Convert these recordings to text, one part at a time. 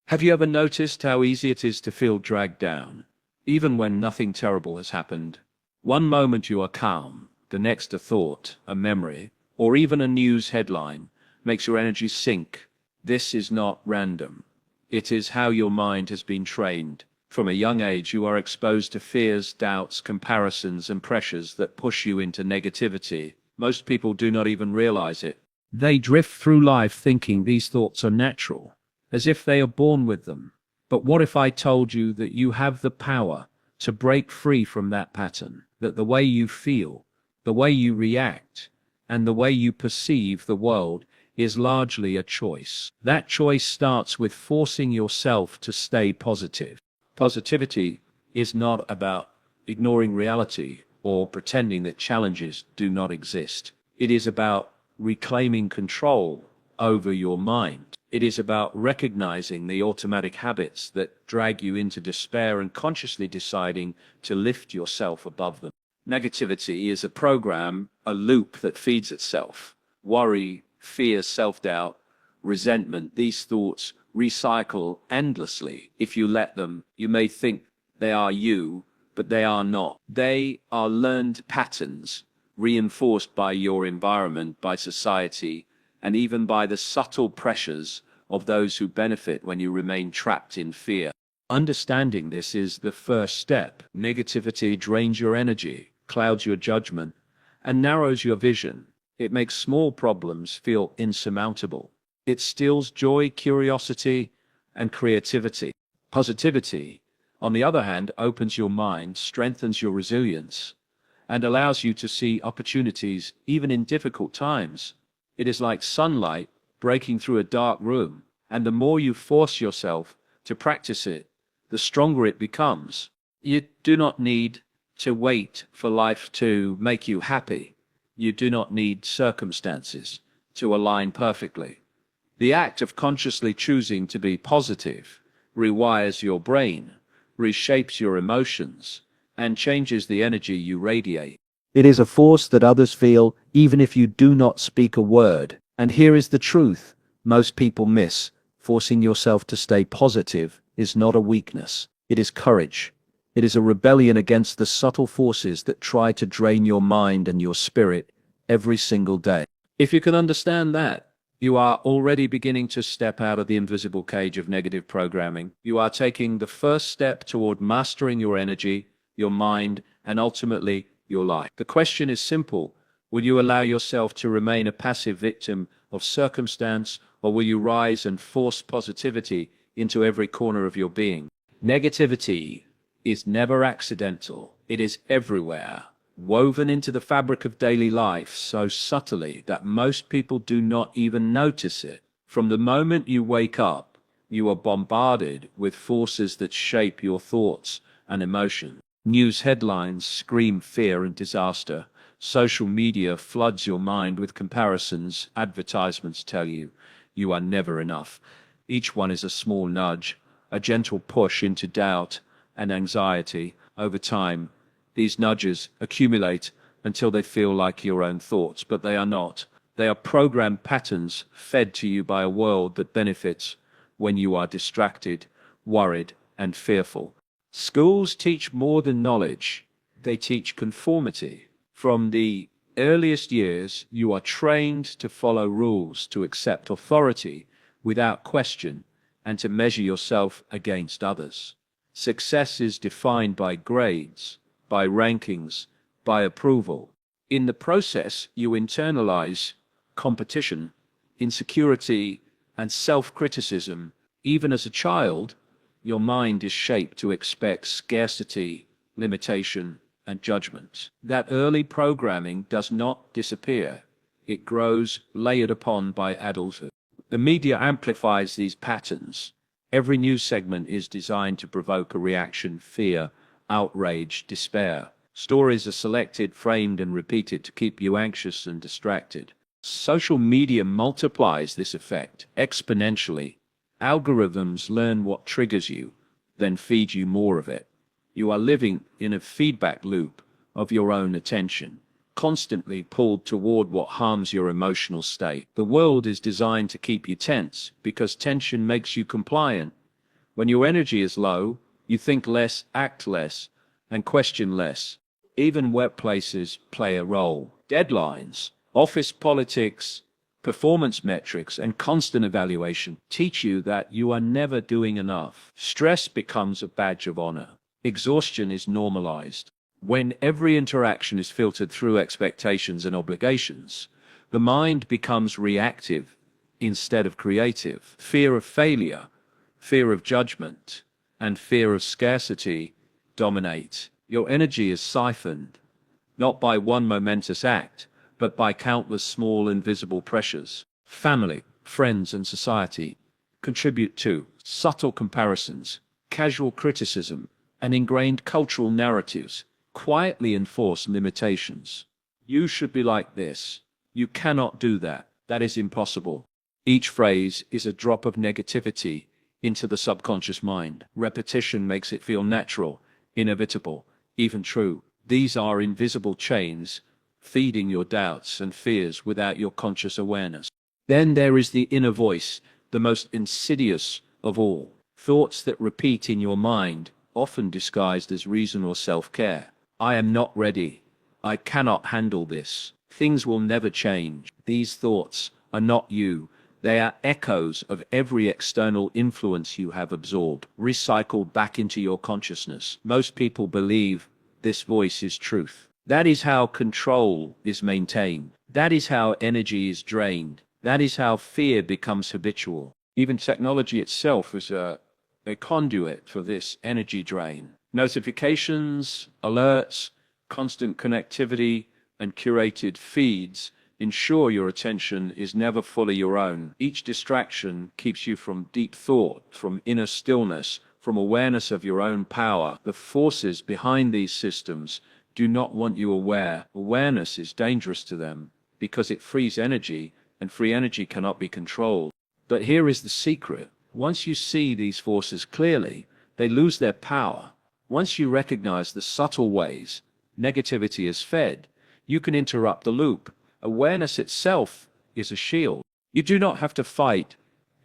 Have you ever noticed how easy it is to feel dragged down, even when nothing terrible has happened? One moment you are calm, the next a thought, a memory, or even a news headline makes your energy sink. This is not random. It is how your mind has been trained. From a young age, you are exposed to fears, doubts, comparisons, and pressures that push you into negativity. Most people do not even realize it. They drift through life thinking these thoughts are natural, as if they are born with them. But what if I told you that you have the power to break free from that pattern, that the way you feel, the way you react, and the way you perceive the world is largely a choice? That choice starts with forcing yourself to stay positive. Positivity is not about ignoring reality or pretending that challenges do not exist. It is about reclaiming control over your mind. It is about recognizing the automatic habits that drag you into despair and consciously deciding to lift yourself above them. Negativity is a program, a loop that feeds itself. Worry, fear, self-doubt, resentment, these thoughts recycle endlessly. If you let them, you may think they are you, but they are not. They are learned patterns, reinforced by your environment, by society, and even by the subtle pressures of those who benefit when you remain trapped in fear. Understanding this is the first step. Negativity drains your energy, clouds your judgment, and narrows your vision. It makes small problems feel insurmountable. It steals joy, curiosity, and creativity. Positivity, on the other hand, opens your mind, strengthens your resilience, and allows you to see opportunities even in difficult times. It is like sunlight breaking through a dark room, and the more you force yourself to practice it, the stronger it becomes. You do not need to wait for life to make you happy. You do not need circumstances to align perfectly. The act of consciously choosing to be positive rewires your brain, reshapes your emotions, and changes the energy you radiate. It is a force that others feel even if you do not speak a word. And here is the truth most people miss. Forcing yourself to stay positive is not a weakness. It is courage. It is a rebellion against the subtle forces that try to drain your mind and your spirit every single day. If you can understand that, you are already beginning to step out of the invisible cage of negative programming. You are taking the first step toward mastering your energy, your mind, and ultimately your life. The question is simple. Will you allow yourself to remain a passive victim of circumstance, or will you rise and force positivity into every corner of your being? Negativity is never accidental. It is everywhere, woven into the fabric of daily life so subtly that most people do not even notice it. From the moment you wake up, you are bombarded with forces that shape your thoughts and emotions. News headlines scream fear and disaster. Social media floods your mind with comparisons. Advertisements tell you you are never enough. Each one is a small nudge, a gentle push into doubt and anxiety. Over time, these nudges accumulate until they feel like your own thoughts, but they are not. They are programmed patterns fed to you by a world that benefits when you are distracted, worried, and fearful. Schools teach more than knowledge. They teach conformity. From the earliest years, you are trained to follow rules, to accept authority without question, and to measure yourself against others. Success is defined by grades, by rankings, by approval. In the process, you internalize competition, insecurity, and self-criticism. Even as a child, your mind is shaped to expect scarcity, limitation, and judgment. That early programming does not disappear. It grows layered upon by adulthood. The media amplifies these patterns. Every news segment is designed to provoke a reaction: fear, outrage, despair. Stories are selected, framed, and repeated to keep you anxious and distracted. Social media multiplies this effect exponentially. Algorithms learn what triggers you, then feed you more of it. You are living in a feedback loop of your own attention, constantly pulled toward what harms your emotional state. The world is designed to keep you tense because tension makes you compliant. When your energy is low, you think less, act less, and question less. Even workplaces play a role. Deadlines, office politics, performance metrics, and constant evaluation teach you that you are never doing enough. Stress becomes a badge of honor. Exhaustion is normalized. When every interaction is filtered through expectations and obligations, the mind becomes reactive instead of creative. Fear of failure, fear of judgment, and fear of scarcity dominate. Your energy is siphoned, not by one momentous act, but by countless small invisible pressures. Family, friends, and society contribute too. Subtle comparisons, casual criticism, and ingrained cultural narratives quietly enforce limitations. You should be like this. You cannot do that. That is impossible. Each phrase is a drop of negativity into the subconscious mind. Repetition makes it feel natural, inevitable, even true. These are invisible chains, feeding your doubts and fears without your conscious awareness. Then there is the inner voice, the most insidious of all. Thoughts that repeat in your mind, often disguised as reason or self-care. I am not ready. I cannot handle this. Things will never change. These thoughts are not you. They are echoes of every external influence you have absorbed, recycled back into your consciousness. Most people believe this voice is truth. That is how control is maintained. That is how energy is drained. That is how fear becomes habitual. Even technology itself is a conduit for this energy drain. Notifications, alerts, constant connectivity, and curated feeds ensure your attention is never fully your own. Each distraction keeps you from deep thought, from inner stillness, from awareness of your own power. The forces behind these systems do not want you aware. Awareness is dangerous to them because it frees energy, and free energy cannot be controlled. But here is the secret. Once you see these forces clearly, they lose their power. Once you recognize the subtle ways negativity is fed, you can interrupt the loop. Awareness itself is a shield. You do not have to fight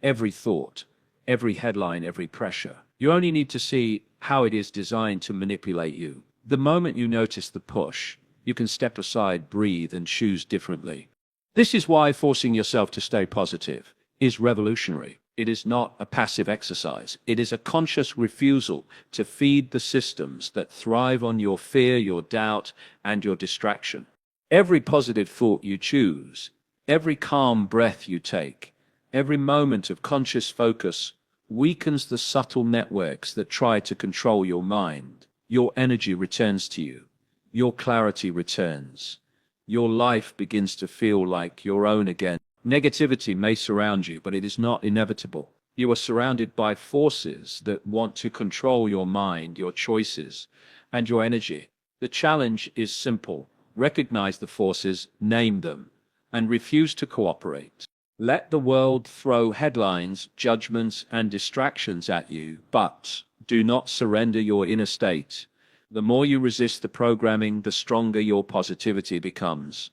every thought, every headline, every pressure. You only need to see how it is designed to manipulate you. The moment you notice the push, you can step aside, breathe, and choose differently. This is why forcing yourself to stay positive is revolutionary. It is not a passive exercise. It is a conscious refusal to feed the systems that thrive on your fear, your doubt, and your distraction. Every positive thought you choose, every calm breath you take, every moment of conscious focus weakens the subtle networks that try to control your mind. Your energy returns to you. Your clarity returns. Your life begins to feel like your own again. Negativity may surround you, but it is not inevitable. You are surrounded by forces that want to control your mind, your choices, and your energy. The challenge is simple. Recognize the forces, name them, and refuse to cooperate. Let the world throw headlines, judgments, and distractions at you, but do not surrender your inner state. The more you resist the programming, the stronger your positivity becomes.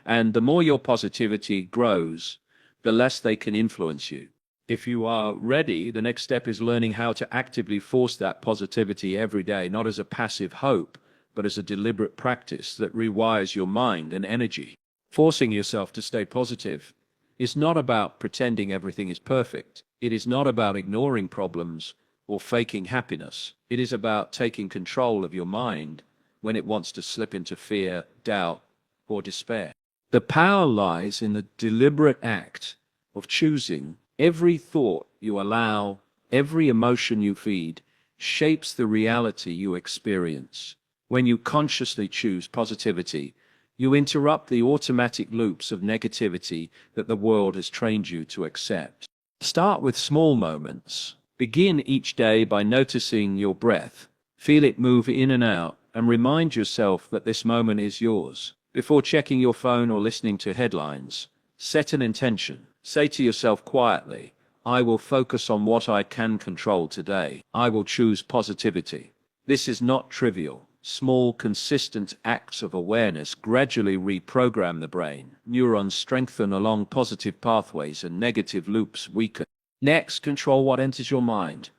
And the more your positivity grows, the less they can influence you. If you are ready, the next step is learning how to actively force that positivity every day, not as a passive hope, but as a deliberate practice that rewires your mind and energy. Forcing yourself to stay positive is not about pretending everything is perfect. It is not about ignoring problems or faking happiness. It is about taking control of your mind when it wants to slip into fear, doubt, or despair. The power lies in the deliberate act of choosing. Every thought you allow, every emotion you feed, shapes the reality you experience. When you consciously choose positivity, you interrupt the automatic loops of negativity that the world has trained you to accept. Start with small moments. Begin each day by noticing your breath. Feel it move in and out, and remind yourself that this moment is yours. Before checking your phone or listening to headlines, set an intention. Say to yourself quietly, I will focus on what I can control today. I will choose positivity. This is not trivial. Small, consistent acts of awareness gradually reprogram the brain. Neurons strengthen along positive pathways and negative loops weaken. Next, control what enters your mind.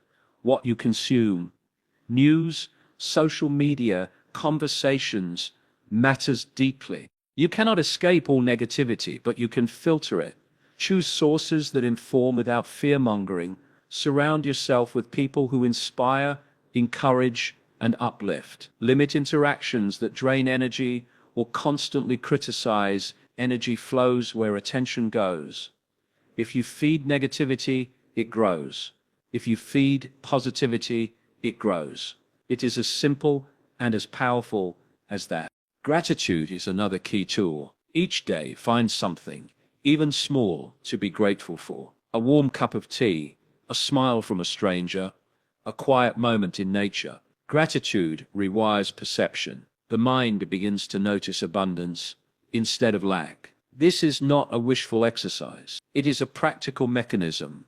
what you consume. News, social media, conversations matters deeply. You cannot escape all negativity, but you can filter it. Choose sources that inform without fear-mongering. Surround yourself with people who inspire, encourage, and uplift. Limit interactions that drain energy or constantly criticize. Energy flows where attention goes. If you feed negativity, it grows. If you feed positivity, it grows. It is as simple and as powerful as that. Gratitude is another key tool. Each day, find something, even small, to be grateful for. A warm cup of tea, a smile from a stranger, a quiet moment in nature. Gratitude rewires perception. The mind begins to notice abundance instead of lack. This is not a wishful exercise. It is a practical mechanism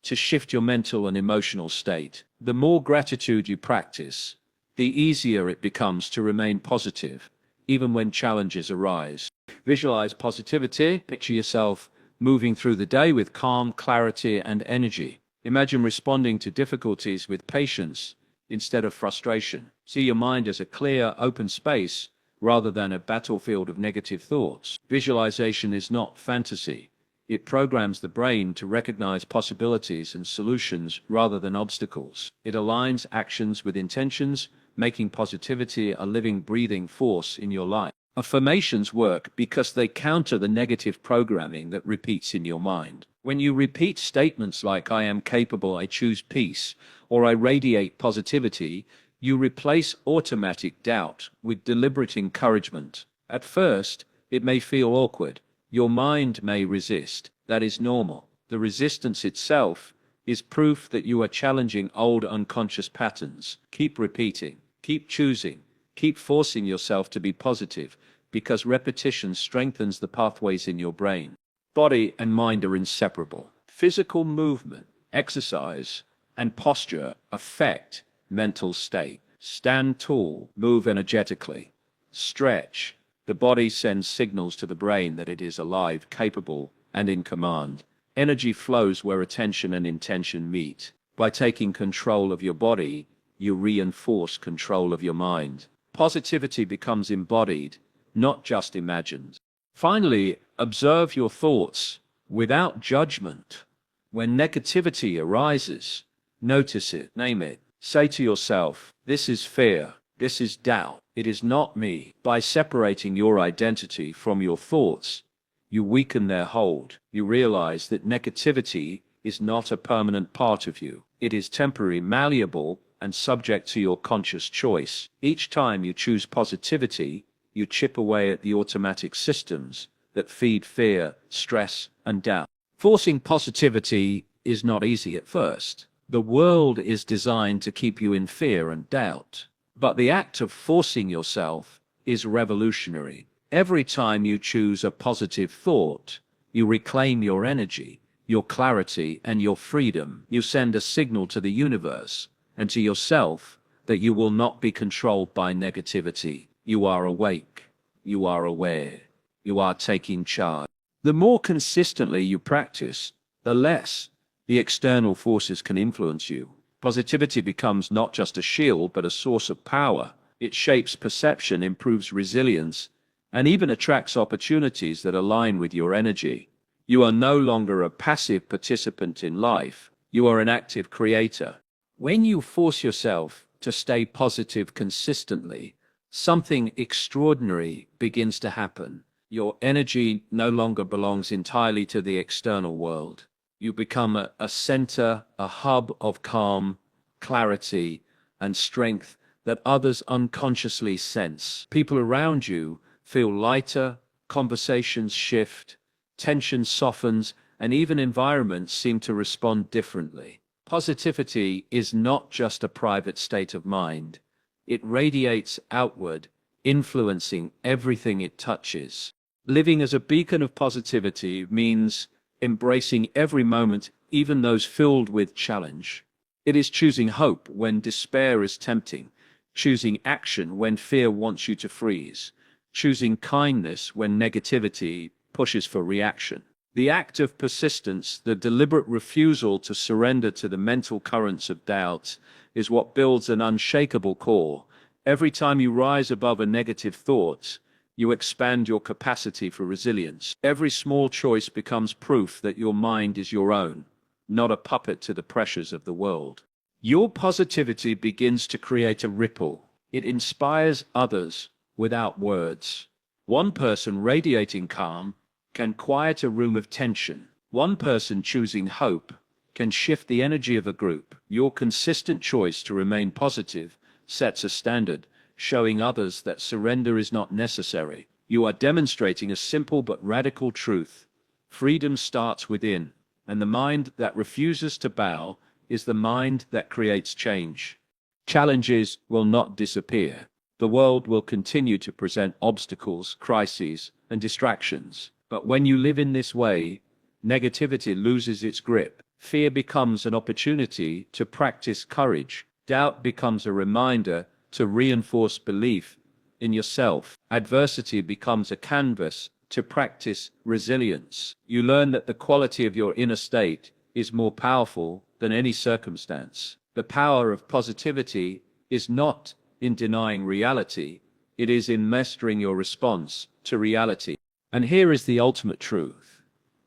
to shift your mental and emotional state. The more gratitude you practice, the easier it becomes to remain positive, even when challenges arise. Visualize positivity. Picture yourself moving through the day with calm, clarity, and energy. Imagine responding to difficulties with patience instead of frustration. See your mind as a clear, open space rather than a battlefield of negative thoughts. Visualization is not fantasy. It programs the brain to recognize possibilities and solutions rather than obstacles. It aligns actions with intentions, making positivity a living, breathing force in your life. Affirmations work because they counter the negative programming that repeats in your mind. When you repeat statements like "I am capable, I choose peace," or "I radiate positivity," you replace automatic doubt with deliberate encouragement. At first, it may feel awkward. Your mind may resist. That is normal. The resistance itself is proof that you are challenging old unconscious patterns. Keep repeating, keep choosing, keep forcing yourself to be positive, because repetition strengthens the pathways in your brain. Body and mind are inseparable. Physical movement, exercise, and posture affect mental state. Stand tall, move energetically, stretch. The body sends signals to the brain that it is alive, capable, and in command. Energy flows where attention and intention meet. By taking control of your body, you reinforce control of your mind. Positivity becomes embodied, not just imagined. Finally, observe your thoughts without judgment. When negativity arises, notice it, name it. Say to yourself, "This is fear, this is doubt, it is not me." By separating your identity from your thoughts, you weaken their hold. You realize that negativity is not a permanent part of you. It is temporary, malleable, and subject to your conscious choice. Each time you choose positivity, you chip away at the automatic systems that feed fear, stress, and doubt. Forcing positivity is not easy at first. The world is designed to keep you in fear and doubt. But the act of forcing yourself is revolutionary. Every time you choose a positive thought, you reclaim your energy, your clarity, and your freedom. You send a signal to the universe and to yourself that you will not be controlled by negativity. You are awake. You are aware. You are taking charge. The more consistently you practice, the less the external forces can influence you. Positivity becomes not just a shield, but a source of power. It shapes perception, improves resilience, and even attracts opportunities that align with your energy. You are no longer a passive participant in life. You are an active creator. When you force yourself to stay positive consistently, something extraordinary begins to happen. Your energy no longer belongs entirely to the external world. You become a center, a hub of calm, clarity, and strength that others unconsciously sense. People around you feel lighter, conversations shift, tension softens, and even environments seem to respond differently. Positivity is not just a private state of mind. It radiates outward, influencing everything it touches. Living as a beacon of positivity means embracing every moment, even those filled with challenge. It is choosing hope when despair is tempting, choosing action when fear wants you to freeze, choosing kindness when negativity pushes for reaction. The act of persistence, the deliberate refusal to surrender to the mental currents of doubt, is what builds an unshakable core. Every time you rise above a negative thought, you expand your capacity for resilience. Every small choice becomes proof that your mind is your own, not a puppet to the pressures of the world. Your positivity begins to create a ripple. It inspires others without words. One person radiating calm can quiet a room of tension. One person choosing hope can shift the energy of a group. Your consistent choice to remain positive sets a standard, showing others that surrender is not necessary. You are demonstrating a simple but radical truth. Freedom starts within, and the mind that refuses to bow is the mind that creates change. Challenges will not disappear. The world will continue to present obstacles, crises, and distractions. But when you live in this way, negativity loses its grip. Fear becomes an opportunity to practice courage. Doubt becomes a reminder to reinforce belief in yourself. Adversity becomes a canvas to practice resilience. You learn that the quality of your inner state is more powerful than any circumstance. The power of positivity is not in denying reality, it is in mastering your response to reality. And here is the ultimate truth.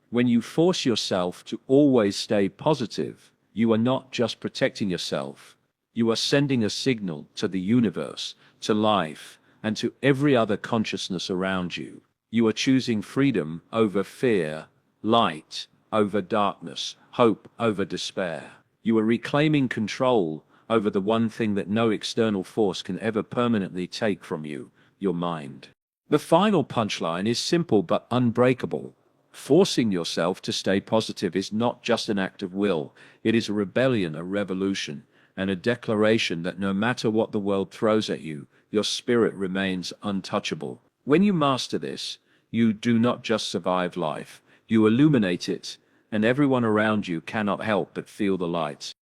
When you force yourself to always stay positive, you are not just protecting yourself, you are sending a signal to the universe, to life, and to every other consciousness around you. You are choosing freedom over fear, light over darkness, hope over despair. You are reclaiming control over the one thing that no external force can ever permanently take from you, your mind. The final punchline is simple but unbreakable. Forcing yourself to stay positive is not just an act of will, it is a rebellion, a revolution, and a declaration that no matter what the world throws at you, your spirit remains untouchable. When you master this, you do not just survive life, you illuminate it, and everyone around you cannot help but feel the light.